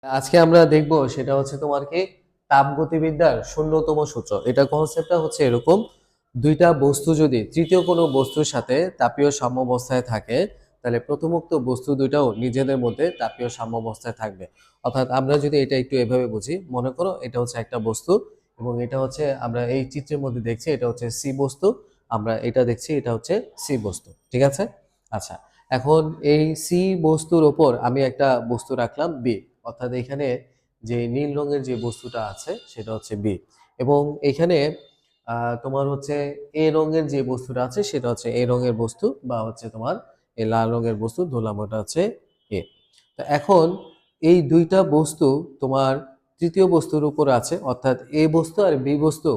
আজকে আমরা দেখব সেটা হচ্ছে তোমার কি তাপগতিবিদ্যার শূন্যতম সূত্র। এটা কনসেপ্টটা হচ্ছে এরকম, দুইটা বস্তু যদি তৃতীয় কোনো বস্তুর সাথে তাপীয় সাম্যাবস্থায় থাকে তাহলে প্রথমোক্ত বস্তু দুইটাও নিজেদের মধ্যে তাপীয় সাম্যাবস্থায় থাকবে। অর্থাৎ আমরা যদি এটা একটু এভাবে বুঝি, মনে করো এটা হচ্ছে একটা বস্তু এবং এটা হচ্ছে আমরা এই চিত্রের মধ্যে দেখছি এটা হচ্ছে সি বস্তু, আমরা এটা দেখছি এটা হচ্ছে সি বস্তু, ঠিক আছে? আচ্ছা, এখন এই সি বস্তুর ওপর আমি একটা বস্তু রাখলাম বি, অর্থাৎ এখানে যে নীল রঙের যে বস্তুটা আছে সেটা হচ্ছে বি, এবং এখানে তোমার হচ্ছে এ রঙের যে বস্তুটা আছে সেটা হচ্ছে এ রঙের বস্তু, বা হচ্ছে তোমার এই লাল রঙের বস্তু ধরলাম ওটা হচ্ছে এ। তো এখন এই দুইটা বস্তু তোমার তৃতীয় বস্তুর উপর আছে, অর্থাৎ এ বস্তু আর বি বস্তু,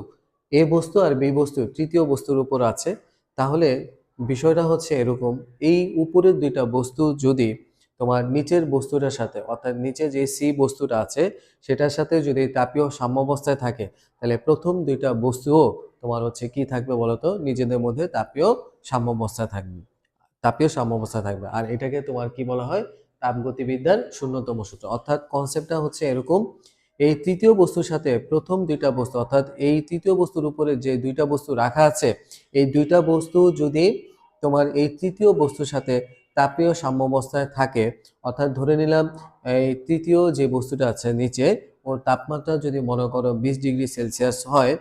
এ বস্তু আর বি বস্তু তৃতীয় বস্তুর উপর আছে। তাহলে বিষয়টা হচ্ছে এরকম, এই উপরের দুইটা বস্তু যদি তোমার নিচের বস্তুটার সাথে, অর্থাৎ নিচে যে সি বস্তুটা আছে সেটার সাথে যদি তাপীয় সাম্যাবস্থায় থাকে তাহলে প্রথম দুইটা বস্তুও তোমার হচ্ছে কি থাকবে বলতো, নিজেদের মধ্যে তাপীয় সাম্যাবস্থায় থাকবে, তাপীয় সাম্যাবস্থায় থাকবে। আর এটাকে তোমার কি বলা হয়, তাপগতিবিদ্যার শূন্যতম সূত্র। অর্থাৎ কনসেপ্টটা হচ্ছে এরকম, এই তৃতীয় বস্তুর সাথে প্রথম দুইটা বস্তু, অর্থাৎ এই তৃতীয় বস্তুর উপরে যে দুইটা বস্তু রাখা আছে এই দুইটা বস্তু যদি তোমার এই তৃতীয় বস্তুর সাথে তাপীয় সাম্যাবস্থায় থাকে, অর্থাৎ ধরে নিলাম এই তৃতীয় যে বস্তুটা আছে নিচে, ওর তাপমাত্রা যদি মনে করো 20 ডিগ্রি সেলসিয়াস হয়,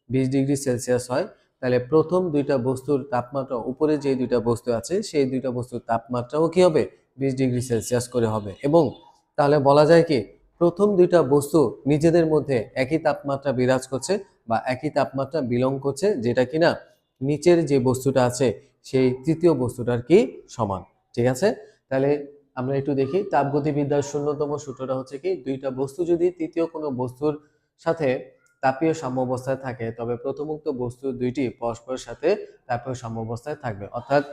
20 ডিগ্রি সেলসিয়াস হয়, তাহলে প্রথম দুইটা বস্তুর তাপমাত্রা, উপরে যে দুইটা বস্তু আছে সেই দুইটা বস্তুর তাপমাত্রাও কি হবে, 20 ডিগ্রি সেলসিয়াস করে হবে। এবং তাহলে বলা যায় কি, প্রথম দুইটা বস্তু নিজেদের মধ্যে একই তাপমাত্রা বিরাজ করছে বা একই তাপমাত্রা বিলং করছে, যেটা কিনা নিচের যে বস্তুটা আছে সেই তৃতীয় বস্তুটার কি সমান, ঠিক আছে? তাহলে আমরা একটু দেখি, তাপগতিবিদ্যার শূন্যতম সূত্রটা হচ্ছে কি, দুইটা বস্তু যদি তৃতীয় কোনো বস্তুর সাথে তাপীয় সাম্যাবস্থায় থাকে তবে প্রথমোক্ত বস্তু দুইটি পরস্পরের সাথে তাপীয় সাম্যাবস্থায় থাকবে। অর্থাৎ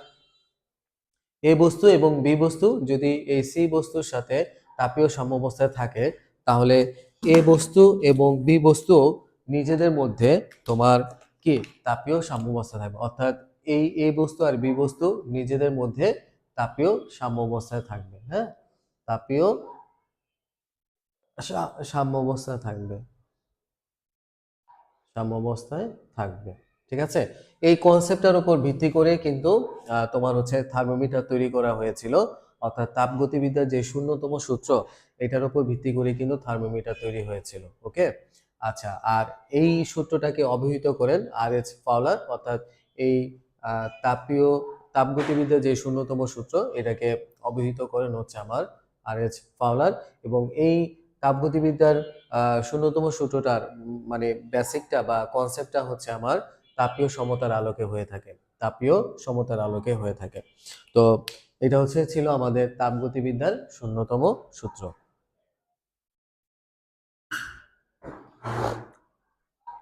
এ বস্তু এবং বি বস্তু যদি এই সি বস্তুর সাথে তাপীয় সাম্যাবস্থায় থাকে তাহলে এ বস্তু এবং বি বস্তু নিজেদের মধ্যে তোমার কি তাপীয় সাম্যাবস্থায় থাকবে। অর্থাৎ এই এ বস্তু আর বি বস্তু নিজেদের মধ্যে তাপীয় সাম্যাবস্থায় থাকবে। হ্যাঁ, তাপীয় সাম্যাবস্থায় থাকবে, সাম্যাবস্থায় থাকবে, ঠিক আছে? এই কনসেপ্টটার উপর ভিত্তি করে কিন্তু তোমার হচ্ছে থার্মোমিটার তৈরি করা হয়েছিল। অর্থাৎ তাপগতিবিদ্যার যে শূন্যতম সূত্র এটার উপর ভিত্তি করে কিন্তু থার্মোমিটার তৈরি হয়েছিল। ওকে, আচ্ছা, আর এই সূত্রটাকে অবহিত করেন আর.এইচ ফাউলার। অর্থাৎ এই তাপীয় তাপগতিবিদ্যার যে শূন্যতম সূত্র এটাকে অবহিত করেন হচ্ছে আমার আর.এইচ ফাউলার। এবং এই তাপগতিবিদ্যার শূন্যতম সূত্রটার মানে বেসিকটা বা কনসেপ্টটা হচ্ছে আমার তাপীয় সমতার আলোকে হয়ে থাকে, তাপীয় সমতার আলোকে হয়ে থাকে। তো এটা হচ্ছে ছিল আমাদের তাপগতিবিদ্যার শূন্যতম সূত্র।